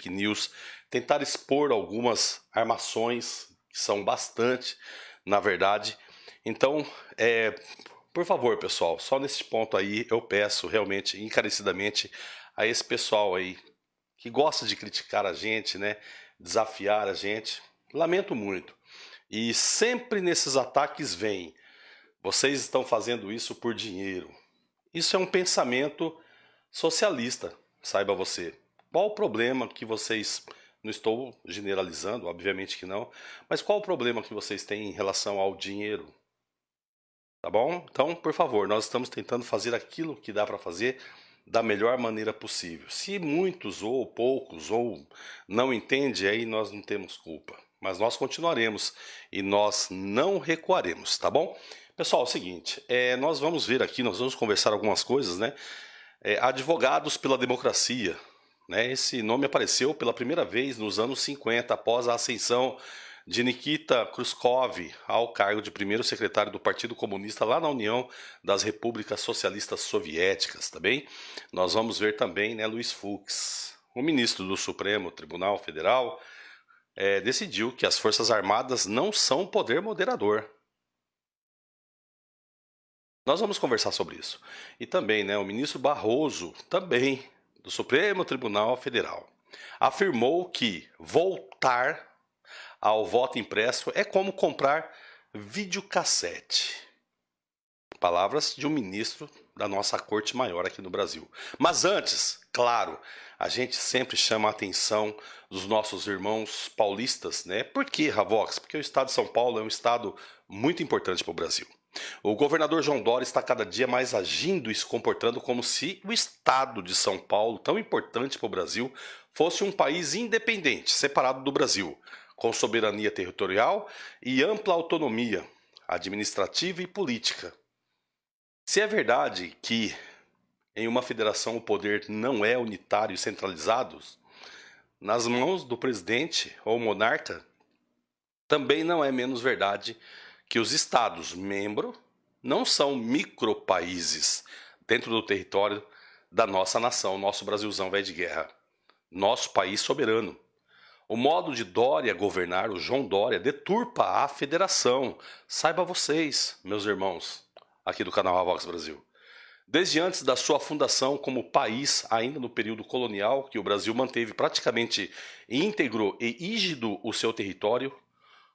fake news, tentar expor algumas armações, que são bastante, na verdade. Então, por favor, pessoal, só nesse ponto aí eu peço realmente, encarecidamente, a esse pessoal aí que gosta de criticar a gente, né, desafiar a gente, lamento muito. E sempre nesses ataques vem, vocês estão fazendo isso por dinheiro. Isso é um pensamento socialista, saiba você. Qual o problema que vocês, não estou generalizando, obviamente que não, mas qual o problema que vocês têm em relação ao dinheiro? Tá bom? Então, por favor, nós estamos tentando fazer aquilo que dá para fazer da melhor maneira possível. Se muitos ou poucos ou não entendem, aí nós não temos culpa. Mas nós continuaremos e nós não recuaremos, tá bom? Pessoal, é o seguinte, nós vamos ver aqui, nós vamos conversar algumas coisas, né? Advogados pela Democracia, né? Esse nome apareceu pela primeira vez nos anos 50, após a ascensão de Nikita Khrushchev ao cargo de primeiro secretário do Partido Comunista lá na União das Repúblicas Socialistas Soviéticas, tá bem? Nós vamos ver também, né, Luiz Fux, o ministro do Supremo Tribunal Federal, decidiu que as Forças Armadas não são poder moderador. Nós vamos conversar sobre isso. E também, né, o ministro Barroso, também do Supremo Tribunal Federal, afirmou que voltar ao voto impresso é como comprar videocassete. Palavras de um ministro da nossa corte maior aqui no Brasil. Mas antes, claro, a gente sempre chama a atenção dos nossos irmãos paulistas, né? Por que, Ravox? Porque o estado de São Paulo é um estado muito importante para o Brasil. O governador João Dória está cada dia mais agindo e se comportando como se o estado de São Paulo, tão importante para o Brasil, fosse um país independente, separado do Brasil, com soberania territorial e ampla autonomia administrativa e política. Se é verdade que em uma federação o poder não é unitário e centralizado, nas mãos do presidente ou monarca, também não é menos verdade que os estados-membros não são micropaíses dentro do território da nossa nação, nosso Brasilzão velho de guerra, nosso país soberano. O modo de Dória governar, o João Dória, deturpa a federação. Saiba vocês, meus irmãos, aqui do canal Ravox Brasil. Desde antes da sua fundação como país, ainda no período colonial, que o Brasil manteve praticamente íntegro e rígido o seu território,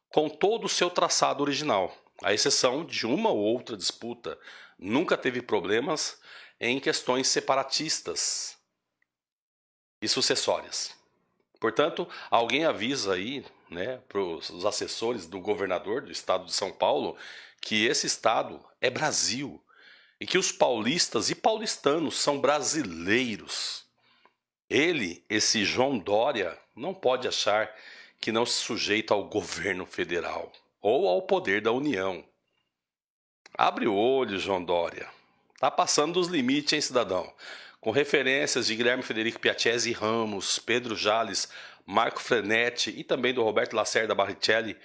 com todo o seu traçado original, à exceção de uma ou outra disputa, nunca teve problemas em questões separatistas e sucessórias. Portanto, alguém avisa aí, né, para os assessores do governador do estado de São Paulo, que esse estado é Brasil e que os paulistas e paulistanos são brasileiros. Ele, esse João Dória, não pode achar que não se sujeita ao governo federal ou ao poder da União. Abre o olho, João Dória. Tá passando dos limites, hein, cidadão? Com referências de Guilherme Frederico Piattesi Ramos, Pedro Jales, Marco Frenetti e também do Roberto Lacerda Barrichelli.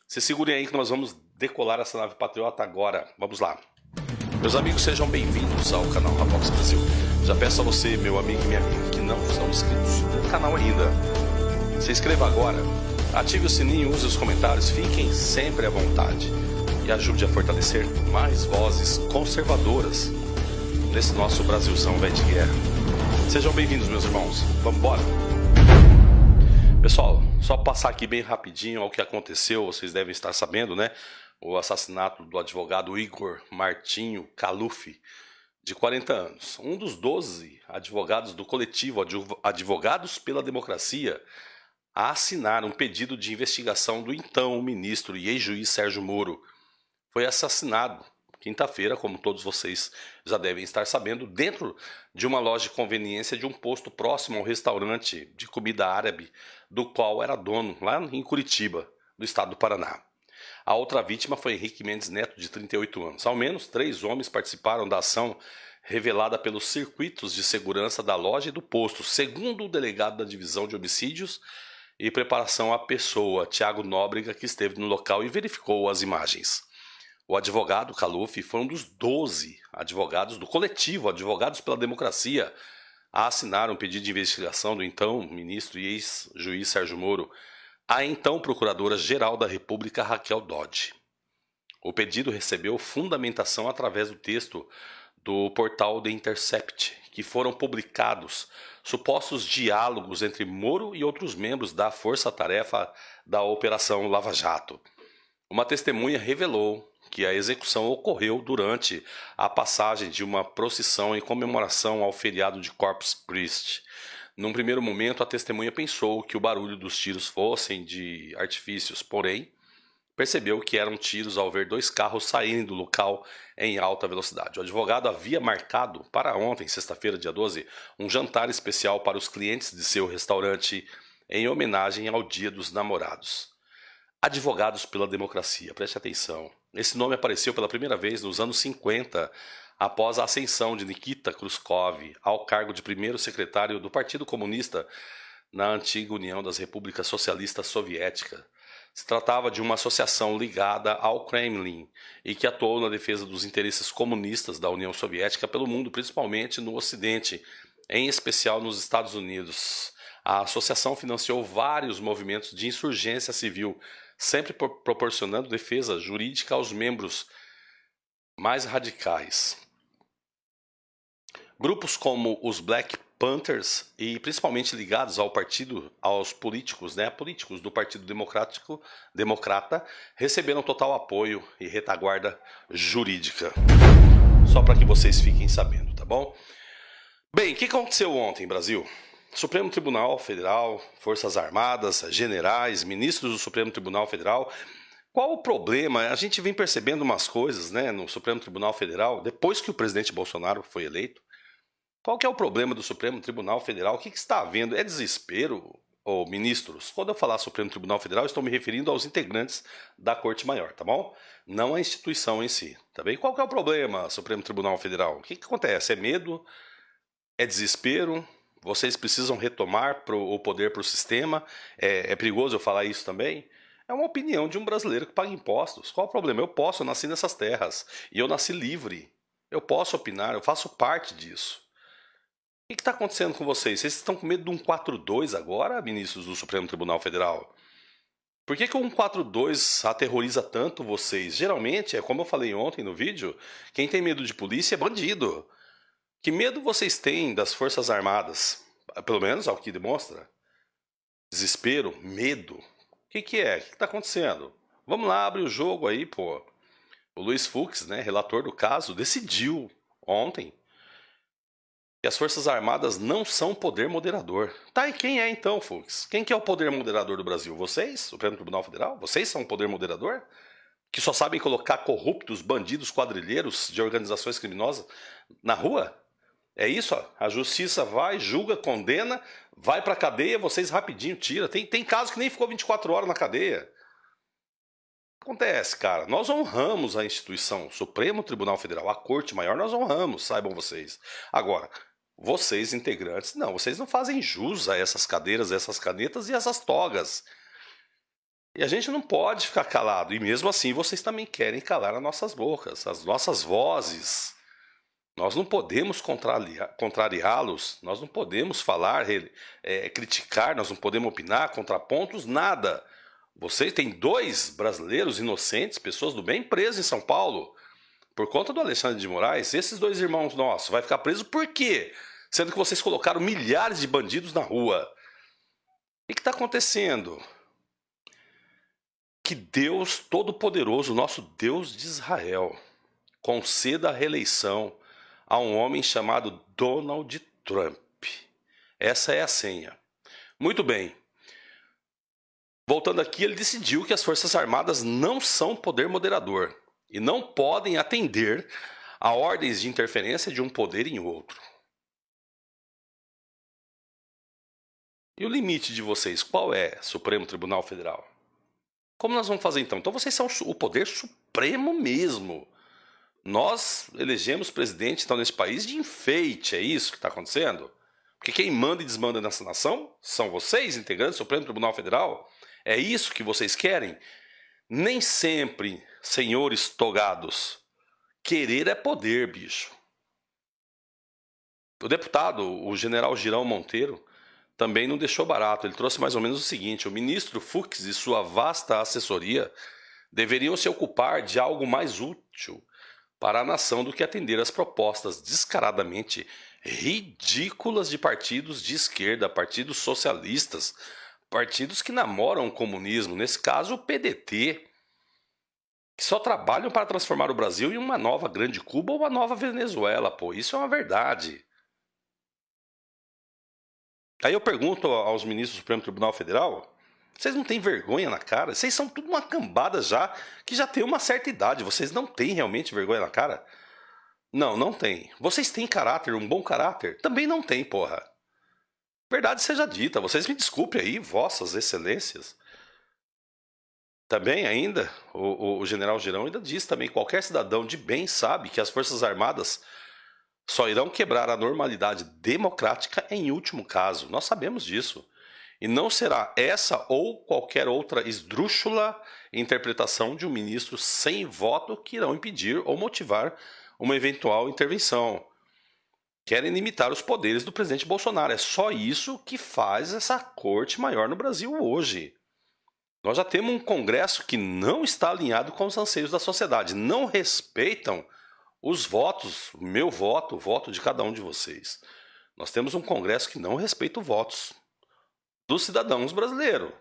Se segurem aí que nós vamos decolar essa nave patriota agora. Vamos lá. Meus amigos, sejam bem-vindos ao canal Ravox Brasil. Já peço a você, meu amigo e minha amiga, que não são inscritos no canal ainda, se inscreva agora, ative o sininho, use os comentários, fiquem sempre à vontade e ajude a fortalecer mais vozes conservadoras nesse nosso Brasilzão velho de guerra. Sejam bem-vindos, meus irmãos. Vamos embora? Pessoal, só passar aqui bem rapidinho ao que aconteceu, vocês devem estar sabendo, né? O assassinato do advogado Igor Martinho Caluf, de 40 anos. Um dos 12 advogados do coletivo Advogados pela Democracia a assinar um pedido de investigação do então ministro e ex-juiz Sérgio Moro. Foi assassinado quinta-feira, como todos vocês já devem estar sabendo, dentro de uma loja de conveniência de um posto próximo ao restaurante de comida árabe, do qual era dono, lá em Curitiba, do estado do Paraná. A outra vítima foi Henrique Mendes Neto, de 38 anos. Ao menos 3 homens participaram da ação revelada pelos circuitos de segurança da loja e do posto, segundo o delegado da Divisão de Homicídios e Preparação à Pessoa, Tiago Nóbrega, que esteve no local e verificou as imagens. O advogado Caluf foi um dos 12 advogados do coletivo Advogados pela Democracia a assinar um pedido de investigação do então ministro e ex-juiz Sérgio Moro à então Procuradora-Geral da República Raquel Dodge. O pedido recebeu fundamentação através do texto do portal The Intercept, que foram publicados supostos diálogos entre Moro e outros membros da força-tarefa da Operação Lava Jato. Uma testemunha revelou que a execução ocorreu durante a passagem de uma procissão em comemoração ao feriado de Corpus Christi. Num primeiro momento, a testemunha pensou que o barulho dos tiros fossem de artifícios, porém, percebeu que eram tiros ao ver 2 carros saírem do local em alta velocidade. O advogado havia marcado para ontem, sexta-feira, dia 12, um jantar especial para os clientes de seu restaurante em homenagem ao Dia dos Namorados. Advogados pela Democracia, preste atenção. Esse nome apareceu pela primeira vez nos anos 50, após a ascensão de Nikita Khrushchev ao cargo de primeiro secretário do Partido Comunista na antiga União das Repúblicas Socialistas Soviéticas. Se tratava de uma associação ligada ao Kremlin e que atuou na defesa dos interesses comunistas da União Soviética pelo mundo, principalmente no Ocidente, em especial nos Estados Unidos. A associação financiou vários movimentos de insurgência civil, sempre proporcionando defesa jurídica aos membros mais radicais. Grupos como os Black Panthers, e principalmente ligados aos políticos do Partido Democrata, receberam total apoio e retaguarda jurídica. Só para que vocês fiquem sabendo, tá bom? Bem, o que aconteceu ontem, Brasil? Supremo Tribunal Federal, Forças Armadas, generais, ministros do Supremo Tribunal Federal. Qual o problema? A gente vem percebendo umas coisas, né, no Supremo Tribunal Federal, depois que o presidente Bolsonaro foi eleito. Qual que é o problema do Supremo Tribunal Federal? O que está havendo? É desespero, ministros? Quando eu falar Supremo Tribunal Federal, eu estou me referindo aos integrantes da Corte Maior, tá bom? Não a instituição em si, tá bem? Qual que é o problema, Supremo Tribunal Federal? O que acontece? É medo? É desespero? Vocês precisam retomar o poder para o sistema? É perigoso eu falar isso também? É uma opinião de um brasileiro que paga impostos. Qual o problema? Eu nasci nessas terras e eu nasci livre. Eu posso opinar, eu faço parte disso. O que está acontecendo com vocês? Vocês estão com medo de um 4-2 agora, ministros do Supremo Tribunal Federal? Por que o 142 aterroriza tanto vocês? Geralmente, é como eu falei ontem no vídeo, quem tem medo de polícia é bandido. Que medo vocês têm das Forças Armadas? Pelo menos ao que demonstra. Desespero, medo. O que é? O que está acontecendo? Vamos lá, abre o jogo aí, pô. O Luiz Fux, né, relator do caso, decidiu ontem que as Forças Armadas não são poder moderador. Tá, e quem é então, Fux? Quem que é o poder moderador do Brasil? Vocês, Supremo Tribunal Federal? Vocês são o poder moderador? Que só sabem colocar corruptos, bandidos, quadrilheiros de organizações criminosas na rua? É isso, ó. A justiça vai, julga, condena, vai pra cadeia, vocês rapidinho tiram. Tem caso que nem ficou 24 horas na cadeia. Acontece, cara. Nós honramos a instituição Supremo Tribunal Federal, a Corte Maior, nós honramos, saibam vocês. Agora, vocês integrantes, não, vocês não fazem jus a essas cadeiras, essas canetas e essas togas. E a gente não pode ficar calado. E mesmo assim, vocês também querem calar as nossas bocas, as nossas vozes. Nós não podemos contrariá-los, nós não podemos falar, criticar, nós não podemos opinar, contrapontos, nada. Vocês têm 2 brasileiros inocentes, pessoas do bem, presos em São Paulo, por conta do Alexandre de Moraes. Esses 2 irmãos nossos vai ficar preso por quê? Sendo que vocês colocaram milhares de bandidos na rua. O que está acontecendo? Que Deus Todo-Poderoso, nosso Deus de Israel, conceda a reeleição a um homem chamado Donald Trump. Essa é a senha. Muito bem. Voltando aqui, ele decidiu que as Forças Armadas não são poder moderador e não podem atender a ordens de interferência de um poder em outro. E o limite de vocês, qual é, Supremo Tribunal Federal? Como nós vamos fazer então? Então vocês são o poder supremo mesmo. Nós elegemos presidente então, nesse país de enfeite, é isso que está acontecendo? Porque quem manda e desmanda nessa nação são vocês, integrantes do Supremo Tribunal Federal? É isso que vocês querem? Nem sempre, senhores togados, querer é poder, bicho. O deputado, o general Girão Monteiro, também não deixou barato. Ele trouxe mais ou menos o seguinte: o ministro Fux e sua vasta assessoria deveriam se ocupar de algo mais útil para a nação do que atender às propostas descaradamente ridículas de partidos de esquerda, partidos socialistas, partidos que namoram o comunismo, nesse caso o PDT, que só trabalham para transformar o Brasil em uma nova grande Cuba ou uma nova Venezuela, pô. Isso é uma verdade. Aí eu pergunto aos ministros do Supremo Tribunal Federal: vocês não têm vergonha na cara? Vocês são tudo uma cambada já, que já tem uma certa idade. Vocês não têm realmente vergonha na cara? Não, não tem. Vocês têm caráter, um bom caráter? Também não tem, porra. Verdade seja dita, vocês me desculpem aí, vossas excelências. Também ainda, o general Girão ainda diz também: qualquer cidadão de bem sabe que as Forças Armadas só irão quebrar a normalidade democrática em último caso. Nós sabemos disso. E não será essa ou qualquer outra esdrúxula interpretação de um ministro sem voto que irão impedir ou motivar uma eventual intervenção. Querem limitar os poderes do presidente Bolsonaro. É só isso que faz essa corte maior no Brasil hoje. Nós já temos um Congresso que não está alinhado com os anseios da sociedade. Não respeitam os votos, o meu voto, o voto de cada um de vocês. Nós temos um Congresso que não respeita os votos dos cidadãos brasileiros.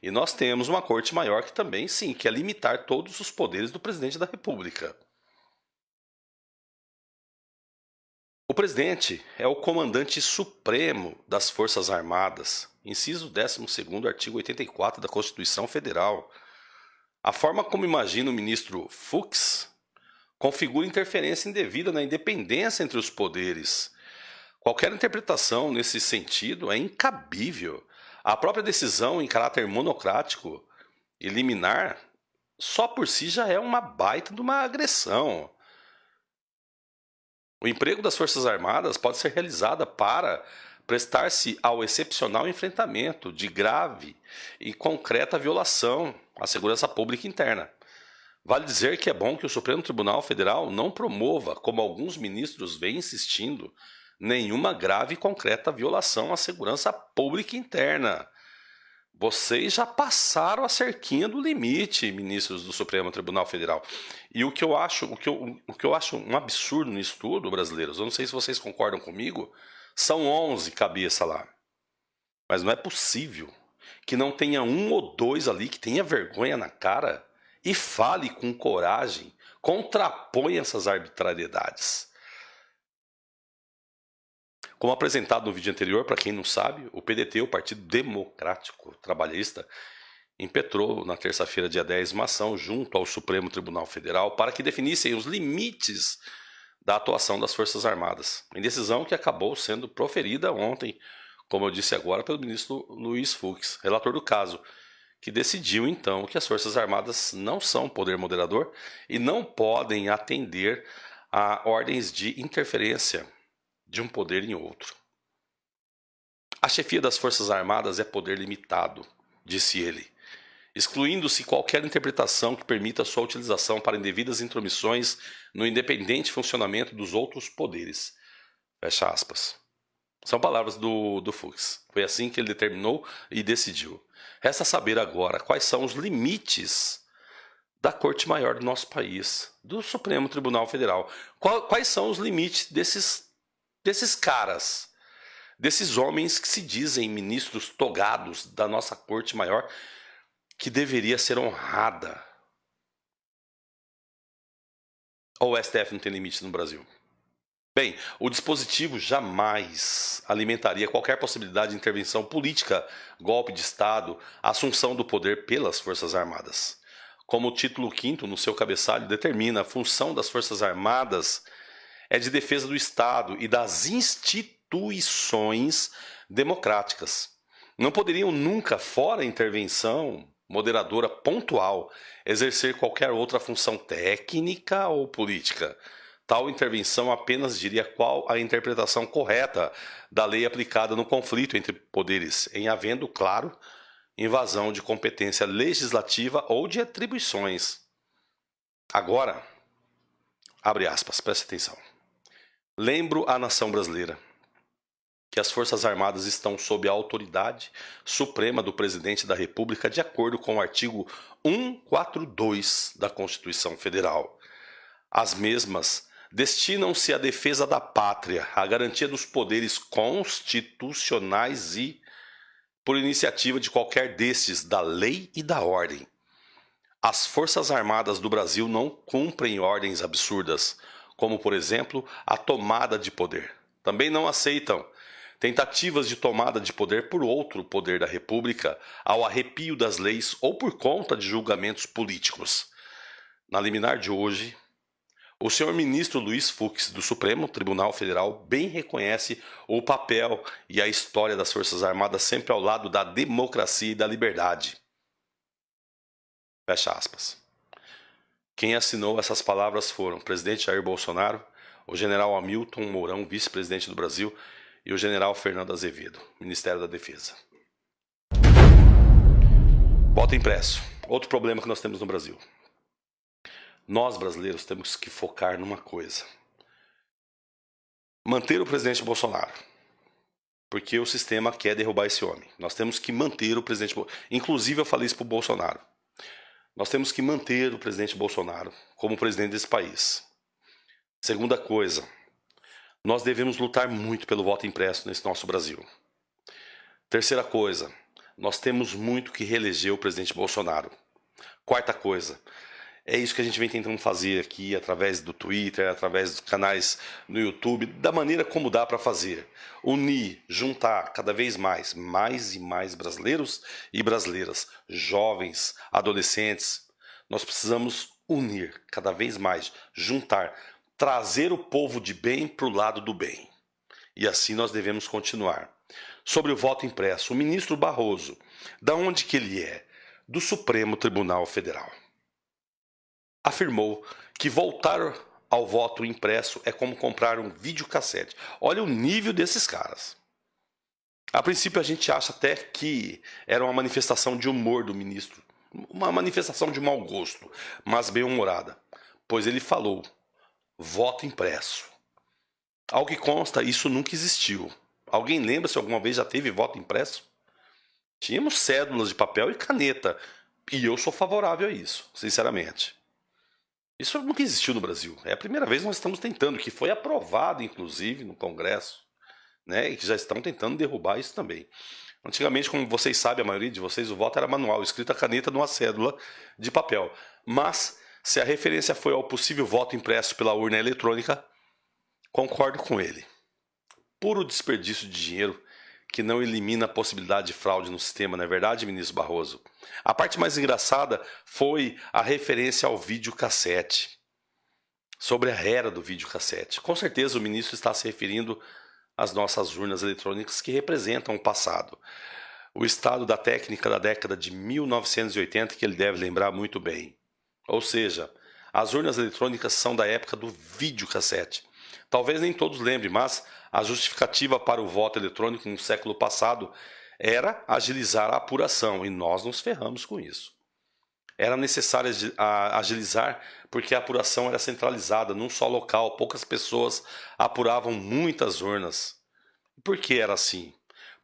E nós temos uma corte maior que também, sim, quer limitar todos os poderes do presidente da República. O presidente é o comandante supremo das Forças Armadas, inciso 12º, artigo 84 da Constituição Federal. A forma como imagina o ministro Fux configura interferência indevida na independência entre os poderes. Qualquer interpretação nesse sentido é incabível. A própria decisão em caráter monocrático e liminar só por si já é uma baita de uma agressão. O emprego das Forças Armadas pode ser realizado para prestar-se ao excepcional enfrentamento de grave e concreta violação à segurança pública interna. Vale dizer que é bom que o Supremo Tribunal Federal não promova, como alguns ministros vêm insistindo, nenhuma grave e concreta violação à segurança pública interna. Vocês já passaram a cerquinha do limite, ministros do Supremo Tribunal Federal. E o que eu acho um absurdo nisso tudo, brasileiros, eu não sei se vocês concordam comigo, são 11 cabeças lá. Mas não é possível que não tenha um ou dois ali que tenha vergonha na cara e fale com coragem, contrapõe essas arbitrariedades. Como apresentado no vídeo anterior, para quem não sabe, o PDT, o Partido Democrático Trabalhista, impetrou na terça-feira, dia 10, uma ação junto ao Supremo Tribunal Federal para que definissem os limites da atuação das Forças Armadas, em decisão que acabou sendo proferida ontem, como eu disse agora, pelo ministro Luiz Fux, relator do caso, que decidiu então que as Forças Armadas não são poder moderador e não podem atender a ordens de interferência de um poder em outro. A chefia das Forças Armadas é poder limitado, disse ele, excluindo-se qualquer interpretação que permita sua utilização para indevidas intromissões no independente funcionamento dos outros poderes. Fecha aspas. São palavras do Fux. Foi assim que ele determinou e decidiu. Resta saber agora quais são os limites da Corte Maior do nosso país, do Supremo Tribunal Federal. Quais são os limites desses caras, desses homens que se dizem ministros togados da nossa Corte Maior, que deveria ser honrada. Ou o STF não tem limite no Brasil? Bem, o dispositivo jamais alimentaria qualquer possibilidade de intervenção política, golpe de Estado, assunção do poder pelas Forças Armadas. Como o título 5º no seu cabeçalho determina, a função das Forças Armadas é de defesa do Estado e das instituições democráticas. Não poderiam nunca, fora intervenção moderadora pontual, exercer qualquer outra função técnica ou política. Tal intervenção apenas diria qual a interpretação correta da lei aplicada no conflito entre poderes, em havendo, claro, invasão de competência legislativa ou de atribuições. Agora, abre aspas, preste atenção. Lembro à nação brasileira que as Forças Armadas estão sob a autoridade suprema do Presidente da República, de acordo com o artigo 142 da Constituição Federal. As mesmas destinam-se à defesa da pátria, à garantia dos poderes constitucionais e, por iniciativa de qualquer destes, da lei e da ordem. As Forças Armadas do Brasil não cumprem ordens absurdas, como, por exemplo, a tomada de poder. Também não aceitam tentativas de tomada de poder por outro poder da República, ao arrepio das leis ou por conta de julgamentos políticos. Na liminar de hoje, o senhor ministro Luiz Fux, do Supremo Tribunal Federal, bem reconhece o papel e a história das Forças Armadas sempre ao lado da democracia e da liberdade. Fecha aspas. Quem assinou essas palavras foram o presidente Jair Bolsonaro, o general Hamilton Mourão, vice-presidente do Brasil, e o general Fernando Azevedo, Ministério da Defesa. Voto impresso. Outro problema que nós temos no Brasil. Nós, brasileiros, temos que focar numa coisa. Manter o presidente Bolsonaro. Porque o sistema quer derrubar esse homem. Nós temos que manter o presidente Bolsonaro. Inclusive, eu falei isso para o Bolsonaro. Nós temos que manter o presidente Bolsonaro como presidente desse país. Segunda coisa, nós devemos lutar muito pelo voto impresso nesse nosso Brasil. Terceira coisa, nós temos muito que reeleger o presidente Bolsonaro. Quarta coisa, é isso que a gente vem tentando fazer aqui através do Twitter, através dos canais no YouTube, da maneira como dá para fazer. Unir, juntar cada vez mais e mais brasileiros e brasileiras, jovens, adolescentes. Nós precisamos unir cada vez mais, juntar, trazer o povo de bem para o lado do bem. E assim nós devemos continuar. Sobre o voto impresso, o ministro Barroso, da onde que ele é? Do Supremo Tribunal Federal. Afirmou que voltar ao voto impresso é como comprar um videocassete. Olha o nível desses caras. A princípio a gente acha até que era uma manifestação de humor do ministro, uma manifestação de mau gosto, mas bem-humorada, pois ele falou voto impresso. Ao que consta, isso nunca existiu. Alguém lembra se alguma vez já teve voto impresso? Tínhamos cédulas de papel e caneta, e eu sou favorável a isso, sinceramente. Isso nunca existiu no Brasil. É a primeira vez que nós estamos tentando, que foi aprovado, inclusive, no Congresso, né? E que já estão tentando derrubar isso também. Antigamente, como vocês sabem, a maioria de vocês, o voto era manual, escrito a caneta numa cédula de papel. Mas, se a referência foi ao possível voto impresso pela urna eletrônica, concordo com ele. Puro desperdício de dinheiro que não elimina a possibilidade de fraude no sistema, não é verdade, ministro Barroso? A parte mais engraçada foi a referência ao videocassete. Sobre a era do videocassete. Com certeza o ministro está se referindo às nossas urnas eletrônicas que representam o passado. O estado da técnica da década de 1980 que ele deve lembrar muito bem. Ou seja, as urnas eletrônicas são da época do videocassete. Talvez nem todos lembrem, mas a justificativa para o voto eletrônico no século passado era agilizar a apuração, e nós nos ferramos com isso. Era necessário agilizar porque a apuração era centralizada num só local, poucas pessoas apuravam muitas urnas. Por que era assim?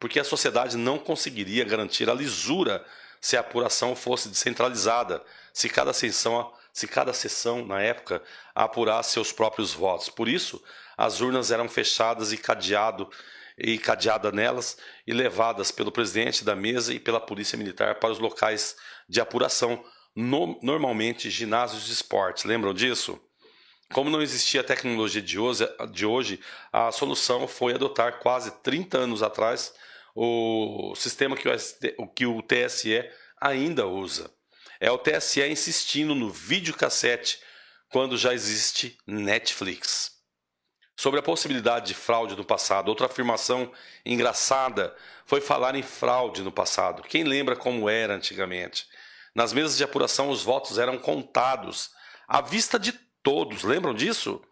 Porque a sociedade não conseguiria garantir a lisura se a apuração fosse descentralizada, se cada sessão, na época, apurasse seus próprios votos. Por isso, as urnas eram fechadas e cadeada nelas e levadas pelo presidente da mesa e pela polícia militar para os locais de apuração, normalmente ginásios de esportes. Lembram disso? Como não existia a tecnologia de hoje, a solução foi adotar quase 30 anos atrás o sistema que o TSE ainda usa. É o TSE insistindo no videocassete quando já existe Netflix. Sobre a possibilidade de fraude no passado, outra afirmação engraçada foi falar em fraude no passado. Quem lembra como era antigamente? Nas mesas de apuração, os votos eram contados à vista de todos, lembram disso?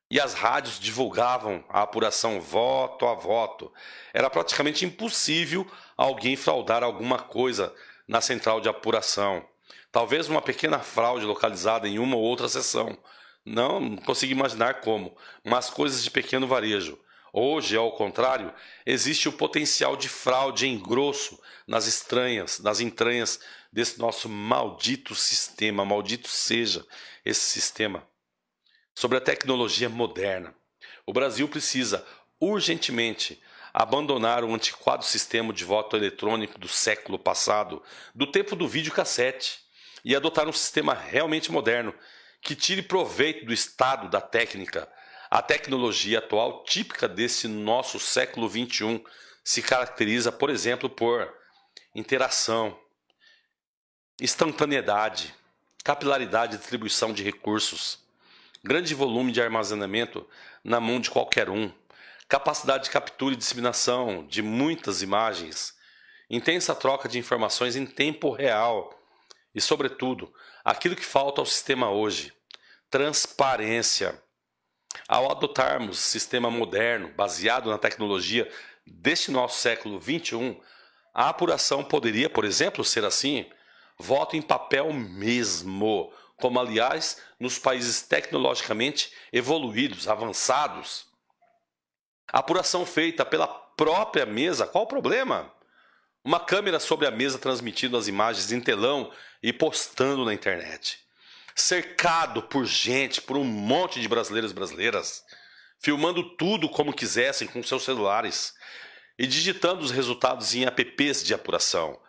E as rádios divulgavam a apuração voto a voto. Era praticamente impossível alguém fraudar alguma coisa na central de apuração. Talvez uma pequena fraude localizada em uma ou outra sessão. Não consegui imaginar como, mas coisas de pequeno varejo. Hoje, ao contrário, existe o potencial de fraude em grosso nas entranhas desse nosso maldito sistema, maldito seja esse sistema. Sobre a tecnologia moderna, o Brasil precisa urgentemente abandonar o antiquado sistema de voto eletrônico do século passado, do tempo do videocassete, e adotar um sistema realmente moderno, que tire proveito do estado da técnica. A tecnologia atual, típica desse nosso século XXI, se caracteriza, por exemplo, por interação, instantaneidade, capilaridade de distribuição de recursos, grande volume de armazenamento na mão de qualquer um, capacidade de captura e disseminação de muitas imagens, intensa troca de informações em tempo real e, sobretudo, aquilo que falta ao sistema hoje, transparência. Ao adotarmos sistema moderno, baseado na tecnologia deste nosso século XXI, a apuração poderia, por exemplo, ser assim: voto em papel mesmo, como aliás nos países tecnologicamente evoluídos, avançados. Apuração feita pela própria mesa, qual o problema? Uma câmera sobre a mesa transmitindo as imagens em telão e postando na internet. Cercado por gente, por um monte de brasileiros e brasileiras, filmando tudo como quisessem com seus celulares e digitando os resultados em apps de apuração,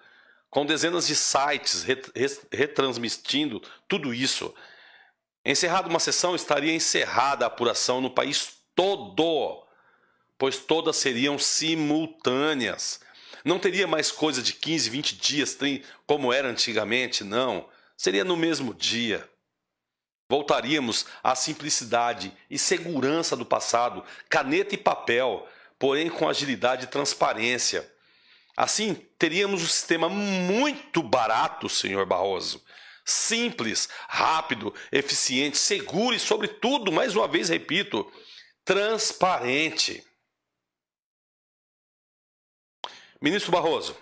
com dezenas de sites retransmitindo tudo isso. Encerrada uma sessão, estaria encerrada a apuração no país todo, pois todas seriam simultâneas. Não teria mais coisa de 15, 20 dias, como era antigamente, não. Seria no mesmo dia. Voltaríamos à simplicidade e segurança do passado, caneta e papel, porém com agilidade e transparência. Assim, teríamos um sistema muito barato, senhor Barroso. Simples, rápido, eficiente, seguro e, sobretudo, mais uma vez repito, transparente. Ministro Barroso,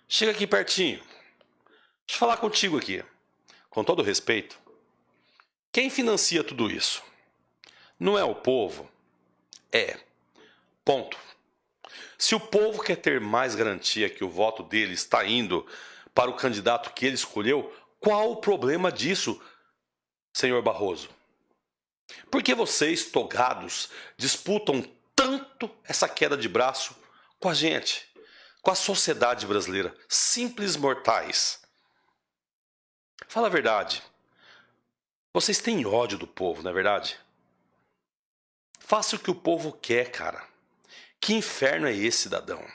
chega aqui pertinho. Deixa eu falar contigo aqui, com todo respeito. Quem financia tudo isso? Não é o povo? É. Ponto. Se o povo quer ter mais garantia que o voto dele está indo para o candidato que ele escolheu, qual o problema disso, senhor Barroso? Por que vocês, togados, disputam tanto essa queda de braço com a gente, com a sociedade brasileira, simples mortais? Fala a verdade. Vocês têm ódio do povo, não é verdade? Faça o que o povo quer, cara. Que inferno é esse, cidadão?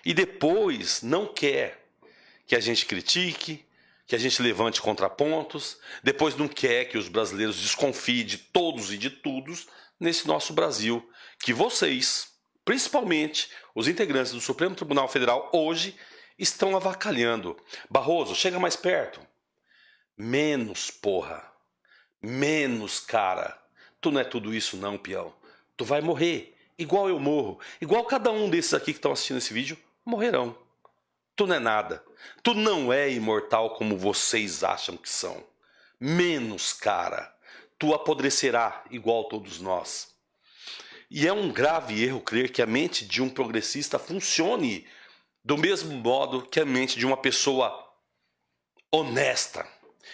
E depois não quer que a gente critique, que a gente levante contrapontos, depois não quer que os brasileiros desconfiem de todos e de todos nesse nosso Brasil, que vocês, principalmente os integrantes do Supremo Tribunal Federal, hoje estão avacalhando. Barroso, chega mais perto. Menos, porra. Menos, cara. Tu não é tudo isso não, peão. Tu vai morrer. Igual eu morro. Igual cada um desses aqui que estão assistindo esse vídeo morrerão. Tu não é nada. Tu não é imortal como vocês acham que são. Menos, cara. Tu apodrecerá igual todos nós. E é um grave erro crer que a mente de um progressista funcione do mesmo modo que a mente de uma pessoa honesta,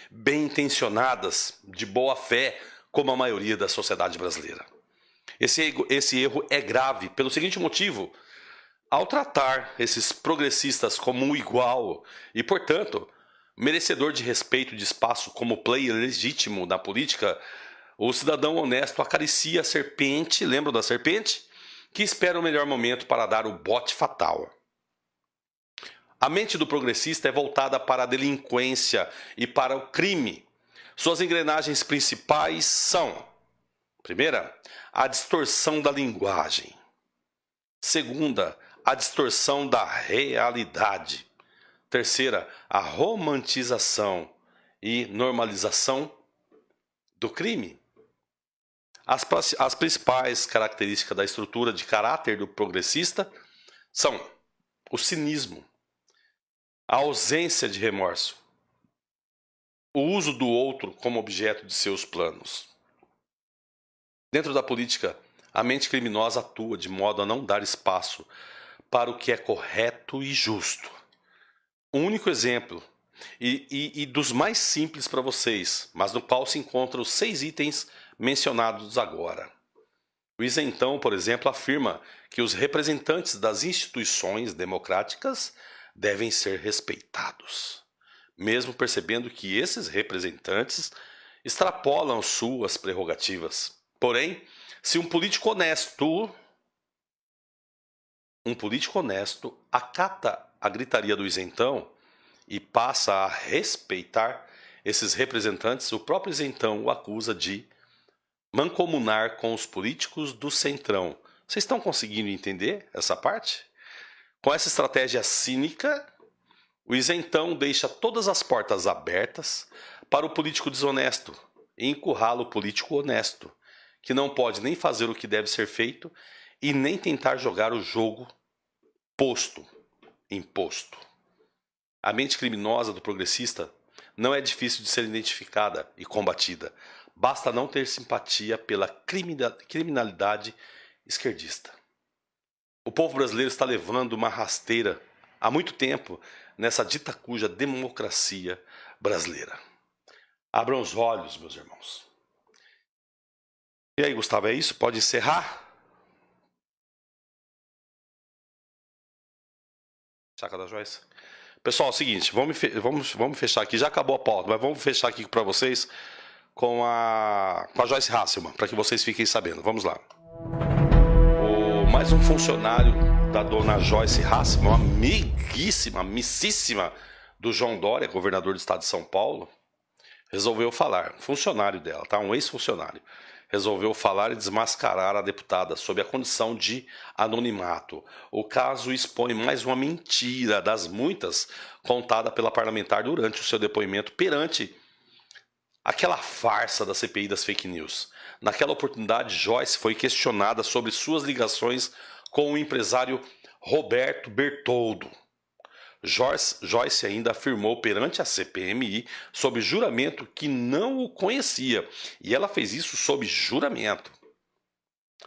bem intencionadas, de boa fé, como a maioria da sociedade brasileira. Esse erro é grave pelo seguinte motivo: ao tratar esses progressistas como um igual e, portanto, merecedor de respeito e de espaço como player legítimo na política, o cidadão honesto acaricia a serpente, lembram da serpente? Que espera o melhor momento para dar o bote fatal. A mente do progressista é voltada para a delinquência e para o crime. Suas engrenagens principais são: primeira, a distorção da linguagem. Segunda, a distorção da realidade. Terceira, a romantização e normalização do crime. As principais características da estrutura de caráter do progressista são o cinismo, a ausência de remorso, o uso do outro como objeto de seus planos. Dentro da política, A mente criminosa atua de modo a não dar espaço para o que é correto e justo. Um único exemplo, e dos mais simples para vocês, mas no qual se encontram os 6 itens mencionados agora. O isentão, por exemplo, afirma que os representantes das instituições democráticas devem ser respeitados, mesmo percebendo que esses representantes extrapolam suas prerrogativas. Porém, se um político honesto acata a gritaria do isentão e passa a respeitar esses representantes, o próprio isentão o acusa de mancomunar com os políticos do centrão. Vocês estão conseguindo entender essa parte? Com essa estratégia cínica, o isentão deixa todas as portas abertas para o político desonesto e encurrala o político honesto, que não pode nem fazer o que deve ser feito e nem tentar jogar o jogo imposto. A mente criminosa do progressista não é difícil de ser identificada e combatida. Basta não ter simpatia pela criminalidade esquerdista. O povo brasileiro está levando uma rasteira há muito tempo nessa dita cuja democracia brasileira. Abram os olhos, meus irmãos. E aí, Gustavo, é isso? Pode encerrar? Saca da Joyce? Pessoal, é o seguinte, vamos fechar aqui. Já acabou a pauta, mas vamos fechar aqui para vocês com a Joyce Hasselman, para que vocês fiquem sabendo. Vamos lá. Mais um funcionário da dona Joyce Hasselman, amicíssima do João Dória, governador do estado de São Paulo, resolveu falar, funcionário dela, tá? Um ex-funcionário, resolveu falar e desmascarar a deputada sob a condição de anonimato. O caso expõe mais uma mentira das muitas contada pela parlamentar durante o seu depoimento perante aquela farsa da CPI das fake news. Naquela oportunidade, Joyce foi questionada sobre suas ligações com o empresário Roberto Bertoldo. Joyce ainda afirmou perante a CPMI sob juramento que não o conhecia, e ela fez isso sob juramento.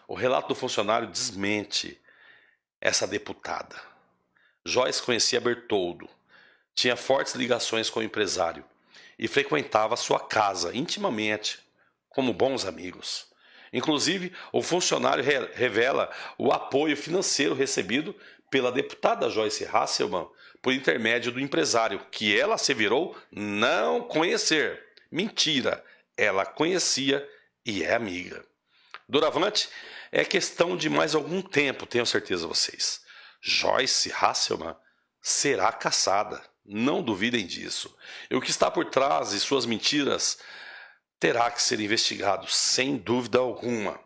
O relato do funcionário desmente essa deputada. Joyce conhecia Bertoldo, tinha fortes ligações com o empresário e frequentava sua casa intimamente, como bons amigos. Inclusive, o funcionário revela o apoio financeiro recebido pela deputada Joyce Hasselman por intermédio do empresário, que ela asseverou não conhecer. Mentira, ela conhecia e é amiga. Doravante, é questão de mais algum tempo, tenho certeza vocês. Joyce Hasselman será caçada, não duvidem disso. E o que está por trás de suas mentiras terá que ser investigado, sem dúvida alguma.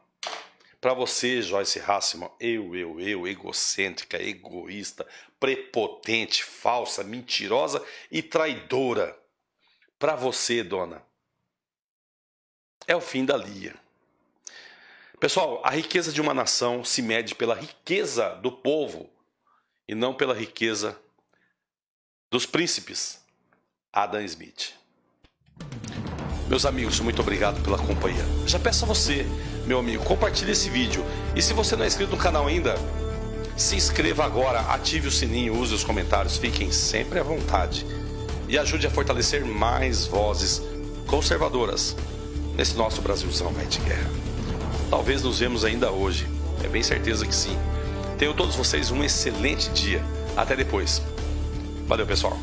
Para você, Joyce Hasselman, eu, egocêntrica, egoísta, prepotente, falsa, mentirosa e traidora. Para você, dona, é o fim da linha. Pessoal, a riqueza de uma nação se mede pela riqueza do povo e não pela riqueza dos príncipes. Adam Smith. Meus amigos, muito obrigado pela companhia. Já peço a você, meu amigo, compartilhe esse vídeo. E se você não é inscrito no canal ainda, se inscreva agora, ative o sininho, use os comentários, fiquem sempre à vontade. E ajude a fortalecer mais vozes conservadoras nesse nosso Brasilzão velho de guerra. Talvez nos vemos ainda hoje, é bem certeza que sim. Tenham todos vocês um excelente dia. Até depois. Valeu, pessoal.